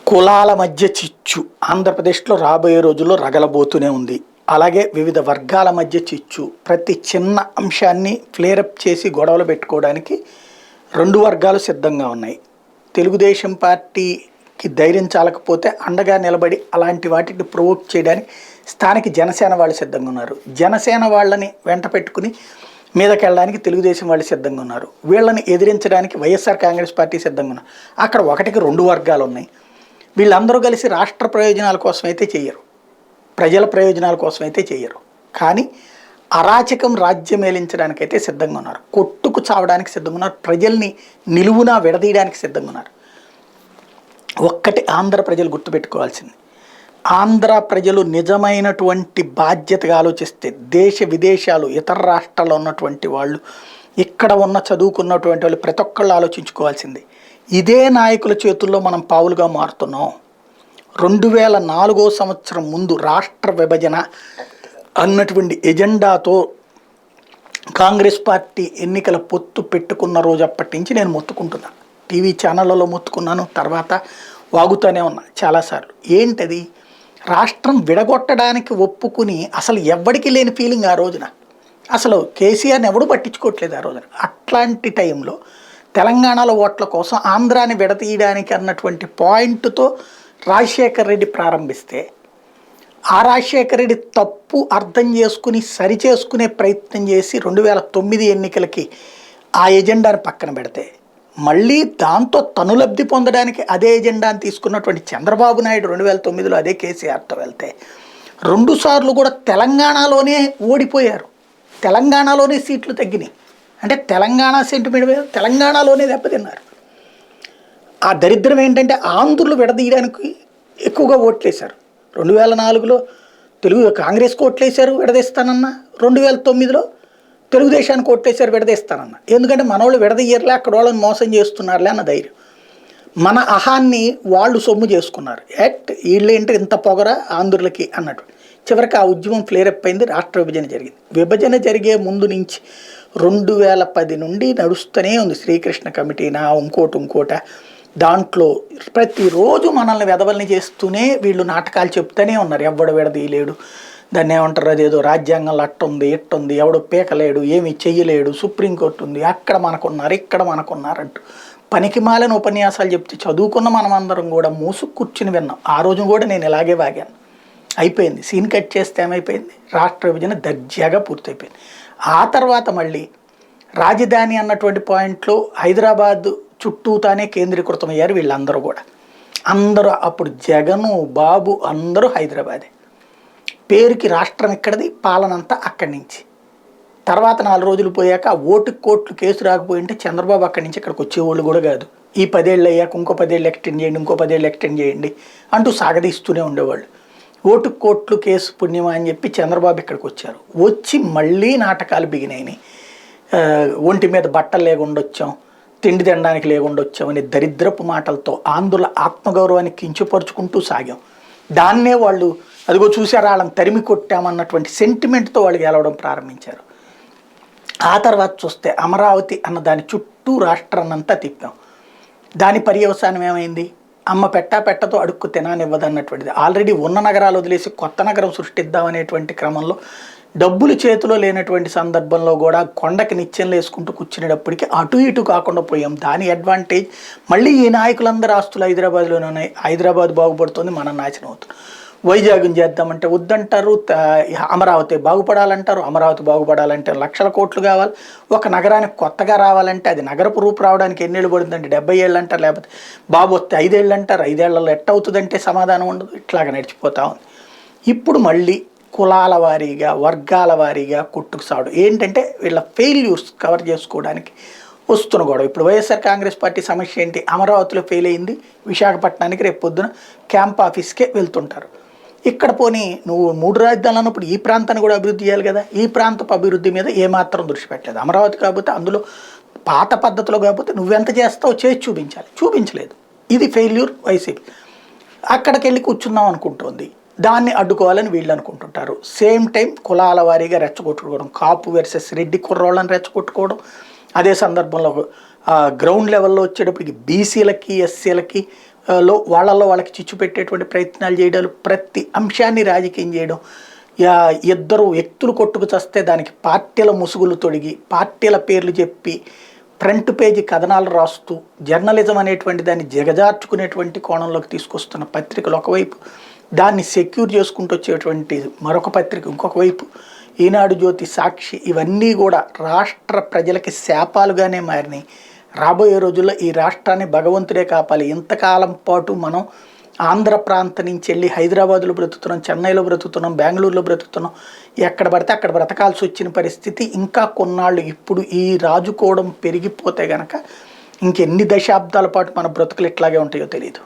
కులాల మధ్య చిచ్చు ఆంధ్రప్రదేశ్లో రాబోయే రోజుల్లో రగలబోతూనే ఉంది. అలాగే వివిధ వర్గాల మధ్య చిచ్చు ప్రతి చిన్న అంశాన్ని ఫ్లేరప్ చేసి గొడవలు పెట్టుకోవడానికి రెండు వర్గాలు సిద్ధంగా ఉన్నాయి. తెలుగుదేశం పార్టీకి ధైర్యం చాలకపోతే అండగా నిలబడి అలాంటి వాటిని ప్రొవోక్ చేయడానికి స్థానిక జనసేన వాళ్ళు సిద్ధంగా ఉన్నారు. జనసేన వాళ్ళని వెంట పెట్టుకుని మీదకెళ్ళడానికి తెలుగుదేశం వాళ్ళు సిద్ధంగా ఉన్నారు. వీళ్ళని ఎదిరించడానికి వైఎస్ఆర్ కాంగ్రెస్ పార్టీ సిద్ధంగా ఉన్నారు. అక్కడ ఒకటికి రెండు వర్గాలు ఉన్నాయి. వీళ్ళందరూ కలిసి రాష్ట్ర ప్రయోజనాల కోసం అయితే చేయరు, ప్రజల ప్రయోజనాల కోసం అయితే చేయరు. కానీ అరాచకం రాజ్యం ఏలించడానికైతే సిద్ధంగా ఉన్నారు. కొట్టుకు చావడానికి సిద్ధంగా ఉన్నారు. ప్రజల్ని నిలువునా విడదీయడానికి సిద్ధంగా ఉన్నారు. ఒక్కటి ఆంధ్ర ప్రజలు గుర్తుపెట్టుకోవాల్సింది, ఆంధ్ర ప్రజలు నిజమైనటువంటి బాధ్యతగా ఆలోచిస్తే దేశ విదేశాలు ఇతర రాష్ట్రాల్లో ఉన్నటువంటి వాళ్ళు, ఇక్కడ ఉన్న చదువుకున్నటువంటి వాళ్ళు ప్రతి ఒక్కళ్ళు ఆలోచించుకోవాల్సింది, ఇదే నాయకుల చేతుల్లో మనం పావులుగా మారుతున్నాం. 2004 సంవత్సరం ముందు రాష్ట్ర విభజన అన్నటువంటి ఎజెండాతో కాంగ్రెస్ పార్టీ ఎన్నికల పొత్తు పెట్టుకున్న రోజు అప్పటి నుంచి నేను మొత్తుకుంటున్నాను. టీవీ ఛానళ్ళలో మొత్తుకున్నాను, తర్వాత వాగుతూనే ఉన్నా చాలాసార్లు. ఏంటది? రాష్ట్రం విడగొట్టడానికి ఒప్పుకుని అసలు ఎవ్వడికి లేని ఫీలింగ్ ఆ రోజున. అసలు కేసీఆర్ని ఎవడు పట్టించుకోవట్లేదు ఆ రోజున. అట్లాంటి టైంలో తెలంగాణలో ఓట్ల కోసం ఆంధ్రాని విడతీయడానికి అన్నటువంటి పాయింట్తో రాజశేఖర్ రెడ్డి ప్రారంభిస్తే, ఆ రాజశేఖర్ రెడ్డి తప్పు అర్థం చేసుకుని సరిచేసుకునే ప్రయత్నం చేసి 2009 ఎన్నికలకి ఆ ఎజెండాని పక్కన పెడితే, మళ్ళీ దాంతో తను లబ్ధి పొందడానికి అదే ఎజెండాని తీసుకున్నటువంటి చంద్రబాబు నాయుడు 2009లో అదే కేసీఆర్తో వెళ్తే 2 సార్లు కూడా తెలంగాణలోనే ఓడిపోయారు. తెలంగాణలోనే సీట్లు తగ్గినాయి. అంటే తెలంగాణ సెంటిమెంట్ మీద తెలంగాణలోనే దెబ్బతిన్నారు. ఆ దరిద్రం ఏంటంటే ఆంధ్రులు విడదీయడానికి ఎక్కువగా ఓట్లేశారు. 2004లో కాంగ్రెస్కి ఓట్లేశారు విడదీస్తానన్న, 2009లో తెలుగుదేశానికి ఓట్లేశారు విడదీస్తానన్న. ఎందుకంటే మనోళ్ళు విడదీయర్లే, అక్కడ వాళ్ళని మోసం చేస్తున్నారులే అన్న ధైర్యం. మన అహాన్ని వాళ్ళు సొమ్ము చేసుకున్నారు. వీళ్ళేంటి ఇంత పొగర ఆంధ్రులకి అన్నట్టు. చివరికి ఆ ఉద్యమం ఫ్లేరప్ అయింది. రాష్ట్ర విభజన జరిగింది. విభజన జరిగే ముందు నుంచి 2010 నుండి నడుస్తూనే ఉంది. శ్రీకృష్ణ కమిటీనా ఇంకోట దాంట్లో ప్రతిరోజు మనల్ని వెధవల్ని చేస్తూనే వీళ్ళు నాటకాలు చెప్తూనే ఉన్నారు. ఎవడు విడదీయలేడు, దాన్ని ఏమంటారు, అదేదో రాజ్యాంగంలో అట్టుంది ఇట్టుంది, ఎవడు పీకలేడు, ఏమీ చెయ్యలేడు, సుప్రీంకోర్టు ఉంది, అక్కడ మనకున్నారు ఇక్కడ మనకున్నారు అంటూ పనికిమాలిన ఉపన్యాసాలు చెప్తే చదువుకున్న మనమందరం కూడా మూసుకు కూర్చుని విన్నాం. ఆ రోజు కూడా నేను ఇలాగే వాగాను. అయిపోయింది. సీన్ కట్ చేస్తే ఏమైపోయింది, రాష్ట్ర విభజన దర్జాగా పూర్తయిపోయింది. ఆ తర్వాత మళ్ళీ రాజధాని అన్నటువంటి పాయింట్లో హైదరాబాద్ చుట్టూతానే కేంద్రీకృతమయ్యారు వీళ్ళందరూ కూడా. అందరూ అప్పుడు జగను బాబు అందరూ హైదరాబాదే. పేరుకి రాష్ట్రం ఇక్కడిది, పాలనంతా అక్కడి నుంచి. తర్వాత 4 రోజులు పోయాక ఓటుకు కోట్లు కేసు రాకపోయింటే చంద్రబాబు అక్కడి నుంచి ఇక్కడికి వచ్చేవాళ్ళు కూడా కాదు. ఈ 10 ఏళ్ళు అయ్యాక ఇంకో 10 ఏళ్ళు ఎక్స్టెండ్ చేయండి, ఇంకో 10 ఏళ్ళు ఎక్స్టెండ్ చేయండి అంటూ సాగదీస్తూనే ఉండేవాళ్ళు. ఓటుకు కోట్లు కేసు పుణ్యమా అని చెప్పి చంద్రబాబు ఇక్కడికి వచ్చారు. వచ్చి మళ్ళీ నాటకాలు బిగినాయి. ఒంటి మీద బట్టలు లేకుండా వచ్చాం, తిండి తినడానికి లేకుండా వచ్చామని దరిద్రపు మాటలతో ఆంధ్రుల ఆత్మగౌరవాన్ని కించపరుచుకుంటూ సాగాం. దాన్నే వాళ్ళు అదిగో చూసారా వాళ్ళని తరిమి కొట్టామన్నటువంటి సెంటిమెంట్తో వాళ్ళు గెలవడం ప్రారంభించారు. ఆ తర్వాత చూస్తే అమరావతి అన్న దాని చుట్టూ రాష్ట్రాన్నంతా తిప్పాం. దాని పర్యవసానం ఏమైంది? అమ్మ పెట్టతో అడుక్కు తిననివ్వదన్నటువంటిది. ఆల్రెడీ ఉన్న నగరాలు వదిలేసి కొత్త నగరం సృష్టిద్దామనేటువంటి క్రమంలో డబ్బులు చేతిలో లేనటువంటి సందర్భంలో కూడా కొండకి నిత్యం వేసుకుంటూ కూర్చునేటప్పటికీ అటు ఇటు కాకుండా పోయాం. దాని అడ్వాంటేజ్ మళ్ళీ ఈ నాయకులందరూ ఆస్తులు హైదరాబాద్లోనే ఉన్నాయి. హైదరాబాద్ బాగుపడుతుంది, మనం నాశనం అవుతుంది. వైజాగ్ని చేద్దామంటే వద్దంటారు, అమరావతి బాగుపడాలంటారు. అమరావతి బాగుపడాలంటే లక్షల కోట్లు కావాలి. ఒక నగరానికి కొత్తగా రావాలంటే అది నగరపు రూపు రావడానికి ఎన్నేళ్ళు పడుతుందంటే 70 ఏళ్ళు అంటారు, లేకపోతే బాబు వస్తే 5 ఏళ్ళు అంటారు. 5 ఏళ్లలో ఎట్ట అవుతుందంటే సమాధానం ఉండదు. ఇట్లాగా నడిచిపోతా ఉంది. ఇప్పుడు మళ్ళీ కులాల వారీగా వర్గాల వారీగా కొట్టుకు సాడు. ఏంటంటే వీళ్ళ ఫెయిల్యూర్స్ కవర్ చేసుకోవడానికి వస్తున్న గొడవ. ఇప్పుడు వైఎస్ఆర్ కాంగ్రెస్ పార్టీ సమస్య ఏంటి? అమరావతిలో ఫెయిల్ అయింది, విశాఖపట్నానికి రేపు పొద్దున క్యాంప్ ఆఫీస్కే వెళ్తుంటారు. ఇక్కడ పోనీ నువ్వు 3 రాజధానులు అన్నప్పుడు ఈ ప్రాంతాన్ని కూడా అభివృద్ధి చేయాలి కదా. ఈ ప్రాంతపు అభివృద్ధి మీద ఏమాత్రం దృష్టి పెట్టలేదు. అమరావతి కాకపోతే అందులో పాత పద్ధతిలో కాకపోతే నువ్వెంత చేస్తావో చేసి చూపించలేదు. ఇది ఫెయిల్యూర్ వైసీపీ. అక్కడికి వెళ్ళి కూర్చుందాం అనుకుంటుంది, దాన్ని అడ్డుకోవాలని వీళ్ళు అనుకుంటుంటారు. సేమ్ టైం కులాల వారీగా రెచ్చగొట్టుకోవడం, కాపు వర్సెస్ రెడ్డి కుర్రోళ్ళని రెచ్చగొట్టుకోవడం. అదే సందర్భంలో గ్రౌండ్ లెవెల్లో వచ్చేటప్పటికి బీసీలకి ఎస్సీలకి వాళ్ళల్లో వాళ్ళకి చిచ్చు పెట్టేటువంటి ప్రయత్నాలు చేయడాలు, ప్రతి అంశాన్ని రాజకీయం చేయడం, ఇద్దరు వ్యక్తులు కొట్టుకు చస్తే దానికి పార్టీల ముసుగులు తొడిగి పార్టీల పేర్లు చెప్పి ఫ్రంట్ పేజీ కథనాలు రాస్తూ జర్నలిజం అనేటువంటి దాన్ని దిగజార్చుకునేటువంటి కోణంలోకి తీసుకొస్తున్న పత్రికలు ఒకవైపు, దాన్ని సెక్యూర్ చేసుకుంటూ వచ్చేటువంటి మరొక పత్రిక ఇంకొక వైపు, ఈనాడు, జ్యోతి, సాక్షి, ఇవన్నీ కూడా రాష్ట్ర ప్రజలకి శాపాలుగానే మారినాయి. రాబోయే రోజుల్లో ఈ రాష్ట్రాన్ని భగవంతుడే కాపాలి. ఇంతకాలం పాటు మనం ఆంధ్ర ప్రాంతం నుంచి వెళ్ళి హైదరాబాద్లో బ్రతుకుతున్నాం, చెన్నైలో బ్రతుకుతున్నాం, బెంగళూరులో బ్రతుకుతున్నాం, ఎక్కడ పడితే అక్కడ బ్రతకాల్సి వచ్చిన పరిస్థితి ఇంకా కొన్నాళ్ళు. ఇప్పుడు ఈ రాజుకోవడం పెరిగిపోతే గనక ఇంకెన్ని దశాబ్దాల పాటు మన బ్రతుకులు ఇట్లాగే ఉంటాయో తెలియదు.